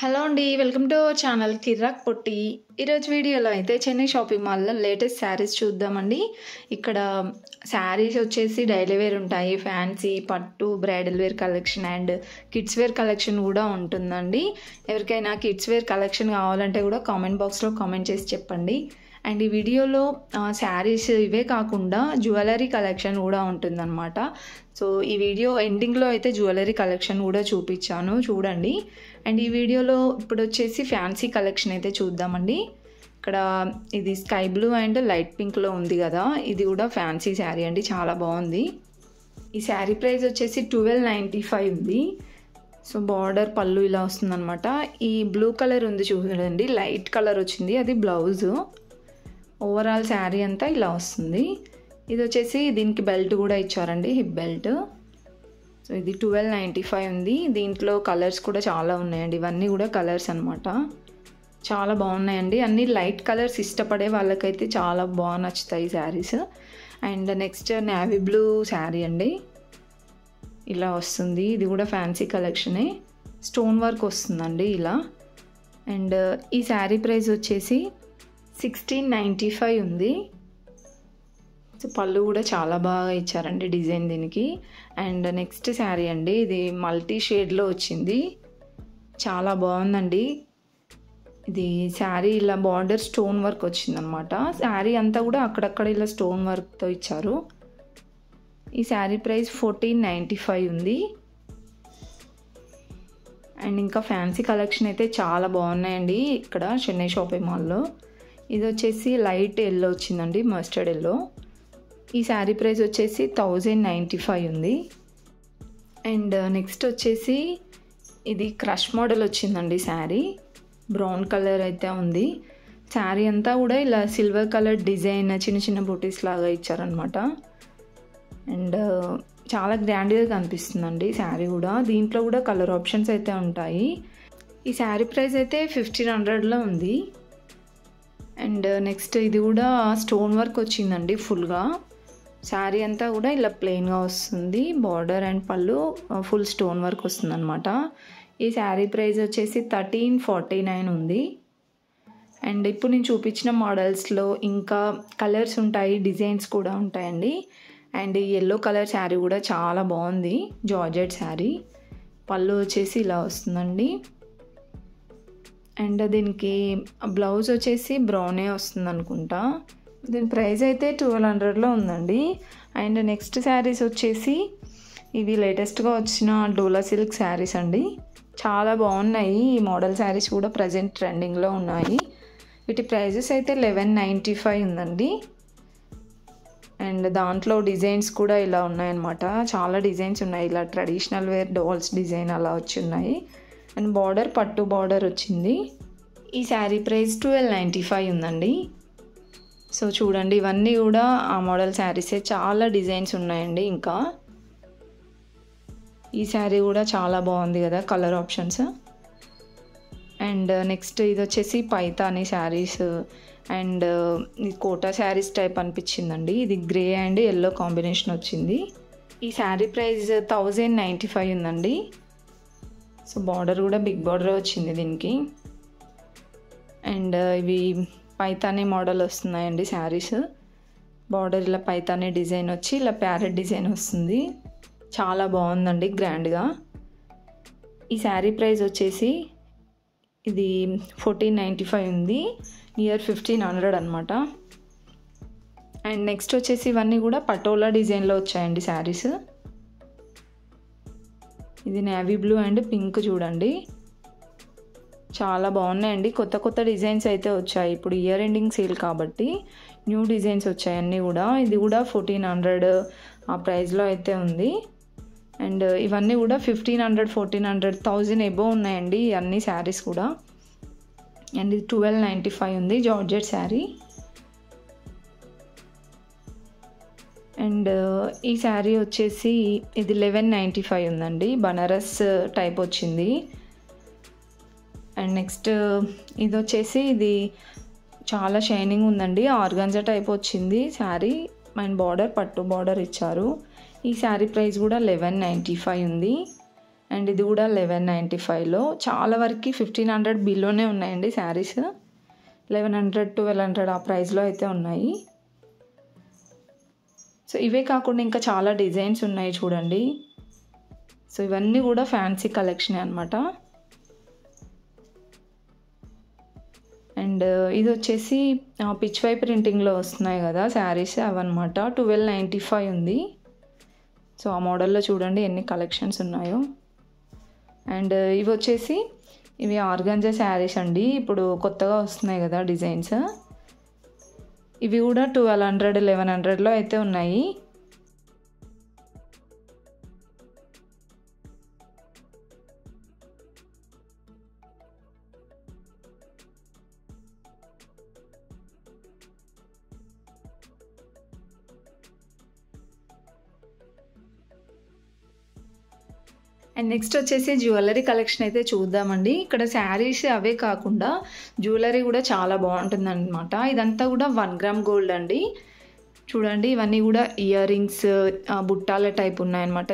Hello అండి. Welcome to our channel Kirrak Potti. ఈరోజు వీడియోలో అయితే చెన్నై షాపింగ్ మాల్‌లో లేటెస్ట్ శారీస్ చూద్దామండి. ఇక్కడ శారీస్ వచ్చేసి డైలీ వేర్ ఉంటాయి. ఫ్యాన్సీ, పట్టు, bridal wear collection and kids wear collection కూడా ఉంటుందండి. ఎవరికైనా కిడ్స్ వేర్ కలెక్షన్ కావాలంటే కూడా కామెంట్ బాక్స్‌లో కామెంట్ చేసి చెప్పండి. అండ్ ఈ వీడియోలో శారీస్ ఇవే కాకుండా జ్యువెలరీ కలెక్షన్ కూడా ఉంటుందన్నమాట. సో ఈ వీడియో ఎండింగ్లో అయితే జ్యువెలరీ కలెక్షన్ కూడా చూపించాను, చూడండి. అండ్ ఈ వీడియోలో ఇప్పుడు వచ్చేసి ఫ్యాన్సీ కలెక్షన్ అయితే చూద్దామండి. ఇక్కడ ఇది స్కై బ్లూ అండ్ లైట్ పింక్లో ఉంది కదా, ఇది కూడా ఫ్యాన్సీ శారీ అండి, చాలా బాగుంది. ఈ శారీ ప్రైస్ వచ్చేసి 1295 ఉంది. సో బార్డర్ పళ్ళు ఇలా వస్తుందన్నమాట. ఈ బ్లూ కలర్ ఉంది చూడండి, లైట్ కలర్ వచ్చింది, అది బ్లౌజు. ఓవరాల్ శారీ అంతా ఇలా వస్తుంది. ఇది వచ్చేసి దీనికి బెల్ట్ కూడా ఇచ్చారండి, హిప్ బెల్ట్. సో ఇది 1295 ఉంది. దీంట్లో కలర్స్ కూడా చాలా ఉన్నాయండి, ఇవన్నీ కూడా కలర్స్ అనమాట. చాలా బాగున్నాయండి, అన్ని లైట్ కలర్స్ ఇష్టపడే వాళ్ళకైతే చాలా బాగా నచ్చుతాయి saris. And next navy blue sari అండి, ఇలా వస్తుంది. ఇది కూడా ఫ్యాన్సీ కలెక్షనే, స్టోన్ వర్క్ వస్తుందండి ఇలా. అండ్ ఈ శారీ ప్రైస్ వచ్చేసి 1695 ఉంది. సో పళ్ళు కూడా చాలా బాగా ఇచ్చారండి డిజైన్ దీనికి. అండ్ నెక్స్ట్ శారీ అండి, ఇది మల్టీ షేడ్లో వచ్చింది, చాలా బాగుందండి. ఇది శారీ ఇలా బార్డర్ స్టోన్ వర్క్ వచ్చిందనమాట. శారీ అంతా కూడా అక్కడక్కడ ఇలా స్టోన్ వర్క్తో ఇచ్చారు. ఈ శారీ ప్రైస్ 1495 ఉంది. అండ్ ఇంకా ఫ్యాన్సీ కలెక్షన్ అయితే చాలా బాగున్నాయండి ఇక్కడ చెన్నై షాపింగ్ మాల్లో. ఇది వచ్చేసి లైట్ ఎల్లో వచ్చిందండి, మస్టర్డ్ ఎల్లో. ఈ శారీ ప్రైస్ వచ్చేసి 1095 ఉంది. అండ్ నెక్స్ట్ వచ్చేసి ఇది క్రష్ మోడల్ వచ్చిందండి శారీ, బ్రౌన్ కలర్ అయితే ఉంది. శారీ అంతా కూడా ఇలా సిల్వర్ కలర్ డిజైన్ చిన్న చిన్న బూటీస్ లాగా ఇచ్చారనమాట. అండ్ చాలా గ్రాండ్గా కనిపిస్తుందండి శారీ కూడా. దీంట్లో కూడా కలర్ ఆప్షన్స్ అయితే ఉంటాయి. ఈ శారీ ప్రైస్ అయితే 1500లో ఉంది. అండ్ నెక్స్ట్ ఇది కూడా స్టోన్ వర్క్ వచ్చిందండి ఫుల్గా. శారీ అంతా కూడా ఇలా ప్లెయిన్గా వస్తుంది, బార్డర్ అండ్ పళ్ళు ఫుల్ స్టోన్ వర్క్ వస్తుంది అనమాట. ఈ శారీ ప్రైస్ వచ్చేసి 1349 ఉంది. అండ్ ఇప్పుడు నేను చూపించిన మోడల్స్లో ఇంకా కలర్స్ ఉంటాయి, డిజైన్స్ కూడా ఉంటాయండి. అండ్ ఈ ఎల్లో కలర్ శారీ కూడా చాలా బాగుంది, జార్జెట్ శారీ. పళ్ళు వచ్చేసి ఇలా వస్తుందండి. అండ్ దీనికి బ్లౌజ్ వచ్చేసి బ్రౌనే వస్తుంది అనుకుంటా. దీని ప్రైస్ అయితే 1200లో ఉందండి. అండ్ నెక్స్ట్ శారీస్ వచ్చేసి ఇవి లేటెస్ట్గా వచ్చిన డోలా సిల్క్ శారీస్ అండి, చాలా బాగున్నాయి. ఈ మోడల్ శారీస్ కూడా ప్రజెంట్ ట్రెండింగ్లో ఉన్నాయి. వీటి ప్రైజెస్ అయితే 1195 ఉందండి. అండ్ దాంట్లో డిజైన్స్ కూడా ఇలా ఉన్నాయన్నమాట, చాలా డిజైన్స్ ఉన్నాయి. ఇలా ట్రెడిషనల్ వేర్ డాల్స్ డిజైన్ అలా వచ్చి ఉన్నాయి. అండ్ బార్డర్ పట్టు బార్డర్ వచ్చింది. ఈ శారీ ప్రైస్ 1295 ఉందండి. సో చూడండి, ఇవన్నీ కూడా ఆ మోడల్ శారీసే, చాలా డిజైన్స్ ఉన్నాయండి. ఇంకా ఈ శారీ కూడా చాలా బాగుంది కదా, కలర్ ఆప్షన్స్. అండ్ నెక్స్ట్ ఇది వచ్చేసి పైతానీ శారీస్. అండ్ ఇది కోటా శారీస్ టైప్ అనిపించిందండి. ఇది గ్రే అండ్ ఎల్లో కాంబినేషన్ వచ్చింది. ఈ శారీ ప్రైస్ 1095 ఉందండి. సో బార్డర్ కూడా బిగ్ బార్డర్ వచ్చింది దీనికి. అండ్ ఇవి పైతానీ మోడల్ వస్తున్నాయండి శారీస్. బార్డర్ ఇలా పైతానీ డిజైన్ వచ్చి ఇలా ప్యారెట్ డిజైన్ వస్తుంది, చాలా బాగుందండి గ్రాండ్గా. ఈ శారీ ప్రైస్ వచ్చేసి ఇది 1495 ఉంది, నియర్ 1500 అనమాట. అండ్ నెక్స్ట్ వచ్చేసి ఇవన్నీ కూడా పటోలా డిజైన్లో వచ్చాయండి శారీస్. ఇది నేవీ బ్లూ అండ్ పింక్ చూడండి, చాలా బాగున్నాయండి. కొత్త కొత్త డిజైన్స్ అయితే వచ్చాయి, ఇప్పుడు ఇయర్ ఎండింగ్ సేల్ కాబట్టి న్యూ డిజైన్స్ వచ్చాయి అన్నీ కూడా. ఇది కూడా 1400 ఆ ప్రైస్లో అయితే ఉంది. అండ్ ఇవన్నీ కూడా 1500, 1400, 1000 ఎబో ఉన్నాయండి అన్ని శారీస్ కూడా. అండ్ ఇది 1295 ఉంది, జార్జెట్ శారీ. అండ్ ఈ శారీ వచ్చేసి ఇది 1195 ఉందండి, బనారస్ టైప్ వచ్చింది. అండ్ నెక్స్ట్ ఇది వచ్చేసి ఇది చాలా షైనింగ్ ఉందండి, ఆర్గాంజా టైప్ వచ్చింది శారీ. అండ్ బార్డర్ పట్టు బార్డర్ ఇచ్చారు. ఈ శారీ ప్రైస్ కూడా 1195 ఉంది. అండ్ ఇది కూడా 1195లో. చాలా వరకు 1500 బిలోనే ఉన్నాయండి శారీస్. 1100 1200 ఆ ప్రైస్లో అయితే ఉన్నాయి. సో ఇవే కాకుండా ఇంకా చాలా డిజైన్స్ ఉన్నాయి చూడండి. సో ఇవన్నీ కూడా ఫ్యాన్సీ కలెక్షనే అనమాట. అండ్ ఇది వచ్చేసి పిచ్ వై ప్రింటింగ్లో వస్తున్నాయి కదా శారీస్, అవన్నమాట. 1295 ఉంది. సో ఆ మోడల్లో చూడండి ఎన్ని కలెక్షన్స్ ఉన్నాయో. అండ్ ఇవి వచ్చేసి ఇవి ఆర్గాంజా శారీస్ అండి. ఇప్పుడు కొత్తగా వస్తున్నాయి కదా డిజైన్స్. ఇవి కూడా 1200 1100లో అయితే ఉన్నాయి. అండ్ నెక్స్ట్ వచ్చేసి జ్యువెలరీ కలెక్షన్ అయితే చూద్దామండి. ఇక్కడ శారీస్ అవే కాకుండా జ్యువెలరీ కూడా చాలా బాగుంటుంది అనమాట. ఇదంతా కూడా 1 గ్రామ్ గోల్డ్ అండి. చూడండి ఇవన్నీ కూడా ఇయర్ రింగ్స్, బుట్టాల టైప్ ఉన్నాయన్నమాట.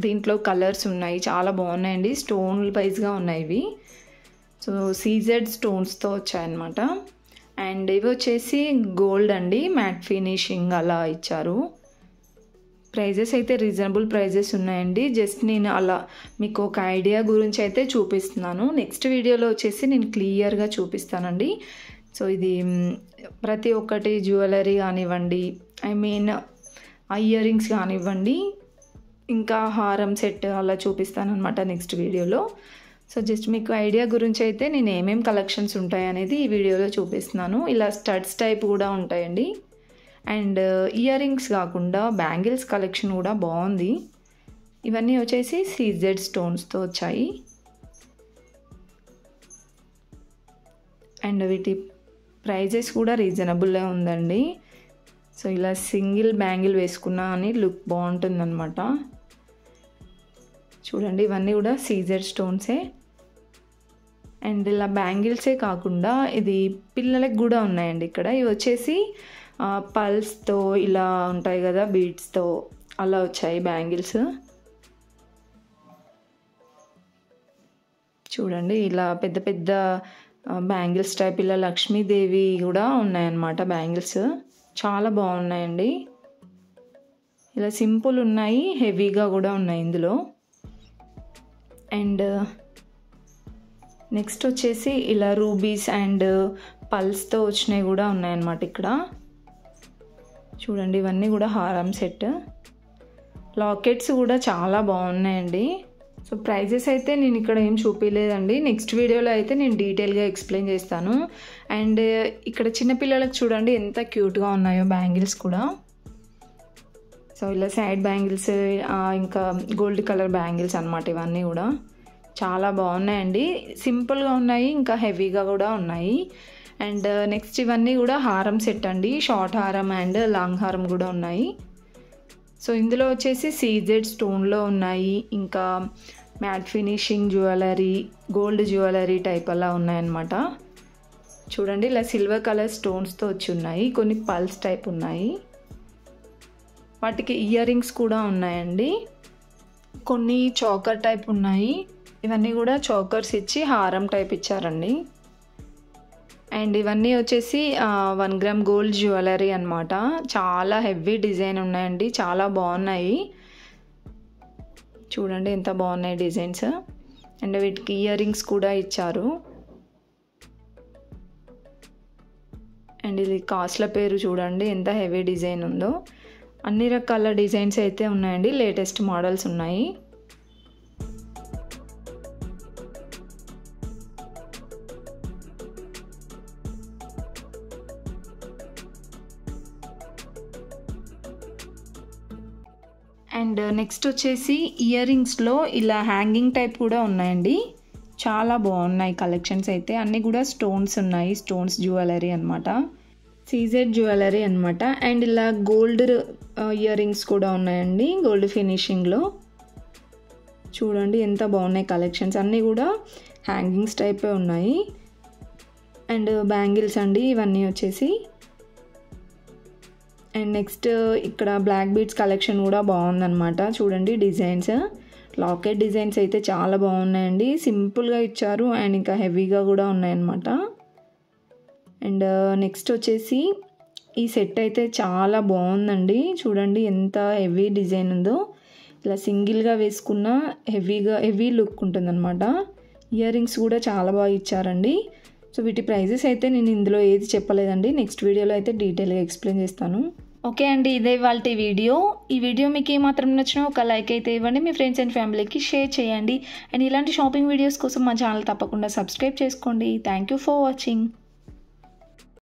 దీంట్లో కలర్స్ ఉన్నాయి, చాలా బాగున్నాయండి. స్టోన్ వైజ్గా ఉన్నాయి ఇవి. సో సీజెడ్ స్టోన్స్తో వచ్చాయన్నమాట. అండ్ ఇవి వచ్చేసి గోల్డ్ అండి, మ్యాట్ ఫినిషింగ్ అలా ఇచ్చారు. ప్రైజెస్ అయితే రీజనబుల్ ప్రైజెస్ ఉన్నాయండి. జస్ట్ నేను అలా మీకు ఒక ఐడియా గురించి అయితే చూపిస్తున్నాను. నెక్స్ట్ వీడియోలో వచ్చేసి నేను క్లియర్గా చూపిస్తానండి. సో ఇది ప్రతి ఒక్కటి జ్యువెలరీ కానివ్వండి, ఐ మీన్ ఇయర్ రింగ్స్ కానివ్వండి, ఇంకా హారం సెట్ అలా చూపిస్తాను అనమాట నెక్స్ట్ వీడియోలో. సో జస్ట్ మీకు ఐడియా గురించి అయితే నేను ఏమేమి కలెక్షన్స్ ఉంటాయి అనేది ఈ వీడియోలో చూపిస్తున్నాను. ఇలా స్టడ్స్ టైప్ కూడా ఉంటాయండి. అండ్ ఇయర్ రింగ్స్ కాకుండా బ్యాంగిల్స్ కలెక్షన్ కూడా బాగుంది. ఇవన్నీ వచ్చేసి సీజెడ్ స్టోన్స్తో వచ్చాయి. అండ్ వీటి ప్రైజెస్ కూడా రీజనబుల్గా ఉందండి. సో ఇలా సింగిల్ బ్యాంగిల్ వేసుకున్నా అని లుక్ బాగుంటుందన్నమాట. చూడండి ఇవన్నీ కూడా సీజెడ్ స్టోన్సే. అండ్ ఇలా బ్యాంగిల్సే కాకుండా ఇది పిల్లలకు కూడా ఉన్నాయండి ఇక్కడ. ఇవి వచ్చేసి పల్స్తో ఇలా ఉంటాయి కదా, బీడ్స్తో అలా వచ్చాయి బ్యాంగిల్స్. చూడండి ఇలా పెద్ద పెద్ద బ్యాంగిల్స్ టైప్, ఇలా లక్ష్మీదేవి కూడా ఉన్నాయన్నమాట బ్యాంగిల్స్. చాలా బాగున్నాయండి. ఇలా సింపుల్ ఉన్నాయి, హెవీగా కూడా ఉన్నాయి ఇందులో. అండ్ నెక్స్ట్ వచ్చేసి ఇలా రూబీస్ అండ్ పల్స్తో వచ్చినవి కూడా ఉన్నాయన్నమాట ఇక్కడ. చూడండి ఇవన్నీ కూడా హారం సెట్. లాకెట్స్ కూడా చాలా బాగున్నాయండి. సో ప్రైజెస్ అయితే నేను ఇక్కడ ఏం చూపించలేదండి. నెక్స్ట్ వీడియోలో అయితే నేను డీటెయిల్గా ఎక్స్ప్లెయిన్ చేస్తాను. అండ్ ఇక్కడ చిన్నపిల్లలకు చూడండి ఎంత క్యూట్గా ఉన్నాయో బ్యాంగిల్స్ కూడా. సో ఇలా సైడ్ బ్యాంగిల్స్, ఇంకా గోల్డ్ కలర్ బ్యాంగిల్స్ అనమాట. ఇవన్నీ కూడా చాలా బాగున్నాయండి. సింపుల్గా ఉన్నాయి, ఇంకా హెవీగా కూడా ఉన్నాయి. అండ్ నెక్స్ట్ ఇవన్నీ కూడా హారం సెట్ అండి. షార్ట్ హారం అండ్ లాంగ్ హారం కూడా ఉన్నాయి. సో ఇందులో వచ్చేసి సీజెడ్ స్టోన్లో ఉన్నాయి, ఇంకా matte finishing jewellery, gold jewellery type అలా ఉన్నాయన్నమాట. చూడండి ఇలా సిల్వర్ కలర్ స్టోన్స్తో వచ్చి ఉన్నాయి. కొన్ని పల్స్ టైప్ ఉన్నాయి. వాటికి ఇయర్ రింగ్స్ కూడా ఉన్నాయండి. కొన్ని చోకర్ టైప్ ఉన్నాయి. ఇవన్నీ కూడా చోకర్స్ ఇచ్చి హారం టైప్ ఇచ్చారండి. అండ్ ఇవన్నీ వచ్చేసి 1 గ్రామ్ గోల్డ్ జ్యువెలరీ అనమాట. చాలా హెవీ డిజైన్ ఉన్నాయండి, చాలా బాగున్నాయి. చూడండి ఎంత బాగున్నాయి డిజైన్స్. అండ్ వీటికి ఇయర్ రింగ్స్ కూడా ఇచ్చారు. అండ్ ఇది కాస్ట్ల పేరు చూడండి ఎంత హెవీ డిజైన్ ఉందో. అన్ని రకాల డిజైన్స్ అయితే ఉన్నాయండి, లేటెస్ట్ మోడల్స్ ఉన్నాయి. అండ్ నెక్స్ట్ వచ్చేసి ఇయర్ రింగ్స్లో ఇలా హ్యాంగింగ్ టైప్ కూడా ఉన్నాయండి. చాలా బాగున్నాయి కలెక్షన్స్ అయితే. అన్నీ కూడా స్టోన్స్ ఉన్నాయి, స్టోన్స్ జ్యువెలరీ అనమాట, సీజెడ్ జ్యువెలరీ అనమాట. అండ్ ఇలా గోల్డ్ ఇయర్ రింగ్స్ కూడా ఉన్నాయండి, గోల్డ్ ఫినిషింగ్లో. చూడండి ఎంత బాగున్నాయి కలెక్షన్స్. అన్నీ కూడా హ్యాంగింగ్స్ టైపే ఉన్నాయి. అండ్ బ్యాంగిల్స్ అండి ఇవన్నీ వచ్చేసి. అండ్ నెక్స్ట్ ఇక్కడ బ్లాక్ బీడ్స్ కలెక్షన్ కూడా బాగుందన్నమాట. చూడండి డిజైన్స్, లాకెట్ డిజైన్స్ అయితే చాలా బాగున్నాయండి. సింపుల్గా ఇచ్చారు అండ్ ఇంకా హెవీగా కూడా ఉన్నాయన్నమాట. అండ్ నెక్స్ట్ వచ్చేసి ఈ సెట్ అయితే చాలా బాగుందండి. చూడండి ఎంత హెవీ డిజైన్ ఉందో. ఇలా సింగిల్గా వేసుకున్న హెవీ లుక్ ఉంటుందన్నమాట. ఇయర్ రింగ్స్ కూడా చాలా బాగా ఇచ్చారండి. సో వీటి ప్రైజెస్ అయితే నేను ఇందులో ఏది చెప్పలేదండి. నెక్స్ట్ వీడియోలో అయితే డీటెయిల్గా ఎక్స్ప్లెయిన్ చేస్తాను. ఓకే అండి, ఇదే ఇవాళ వీడియో. ఈ వీడియో మీకు ఏమాత్రం నచ్చినా ఒక లైక్ అయితే ఇవ్వండి. మీ ఫ్రెండ్స్ అండ్ ఫ్యామిలీకి షేర్ చేయండి. అండ్ ఇలాంటి షాపింగ్ వీడియోస్ కోసం మా ఛానల్ తప్పకుండా సబ్స్క్రైబ్ చేసుకోండి. Thank you for watching.